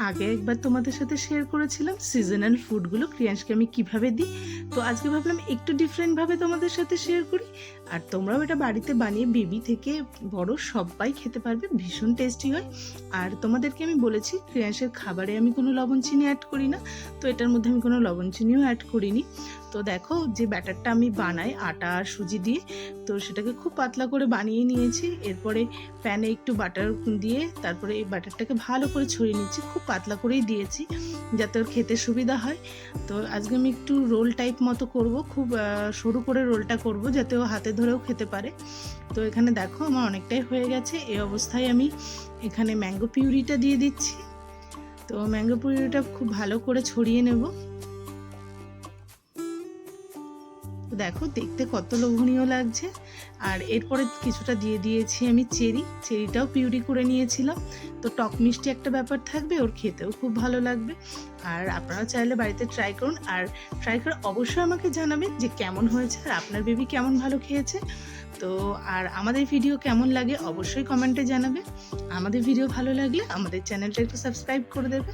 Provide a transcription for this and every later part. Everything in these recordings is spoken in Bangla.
আগে একবার তোমাদের সাথে শেয়ার করেছিলাম সিজনাল ফুডগুলো ক্রিয়াংশকে আমি কিভাবে দিই। তো আজকে ভাবলাম একটু ডিফারেন্টভাবে তোমাদের সাথে শেয়ার করি। আর তোমরাও এটা বাড়িতে বানিয়ে বেবি থেকে বড় সবাই খেতে পারবে, ভীষণ টেস্টি হয়। আর তোমাদেরকে আমি বলেছি ক্রিয়াংশের খাবারে আমি কোনো লবণ চিনি অ্যাড করি না, তো এটার মধ্যে আমি কোনো লবণ চিনিও অ্যাড করিনি। তো দেখো যে ব্যাটারটা আমি বানাই আটা আর সুজি দিয়ে, তো সেটাকে খুব পাতলা করে বানিয়ে নিয়েছি। এরপরে প্যানে একটু বাটার দিয়ে তারপরে এই বাটারটাকে ভালো করে ছড়িয়ে নিচ্ছি, খুব পাতলা করেই দিয়েছি যাতে ওর খেতে সুবিধা হয়। তো আজকে আমি একটু রোল টাইপ মতো করব, খুব সরু করে রোলটা করব যাতে ও হাতে ধরেও খেতে পারে। তো এখানে দেখো আমার অনেকটাই হয়ে গেছে। এই অবস্থায় আমি এখানে ম্যাঙ্গো পিউরিটা দিয়ে দিচ্ছি। তো ম্যাঙ্গো পিউরিটা খুব ভালো করে ছড়িয়ে নেব। দেখো দেখতে কত লোভনীয় লাগছে। আর এরপরে কিছুটা দিয়ে দিয়েছি আমি চেরিটাও পিউরি করে নিয়েছিলাম। তো টক মিষ্টি একটা ব্যাপার থাকবে, ওর খেতেও খুব ভালো লাগবে। আর আপনারা চাইলে বাড়িতে ট্রাই করুন, আর ট্রাই করে অবশ্যই আমাকে জানাবেন যে কেমন হয়েছে আর আপনার বেবি কেমন ভালো খেয়েছে। তো আর আমাদের ভিডিও কেমন লাগে অবশ্যই কমেন্টে জানাবে। আমাদের ভিডিও ভালো লাগলে আমাদের চ্যানেলটা একটু সাবস্ক্রাইব করে দেবে,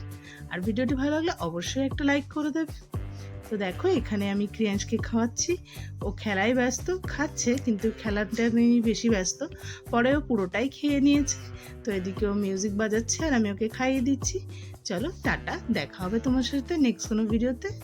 আর ভিডিওটি ভালো লাগলে অবশ্যই একটা লাইক করে দেবে। তো দেখো এখানে আমি ক্রিয়াংশকে খাওয়াচ্ছি, ও খেলায় ব্যস্ত, খাচ্ছে কিন্তু খেলাটা নিয়ে বেশি ব্যস্ত। পরেও পুরোটাই খেয়ে নিয়েছে। তো এদিকে ও মিউজিক বাজাচ্ছে আর আমি ওকে খাইয়ে দিচ্ছি। চলো টাটা, দেখা হবে তোমার সাথে নেক্সট কোনো ভিডিওতে।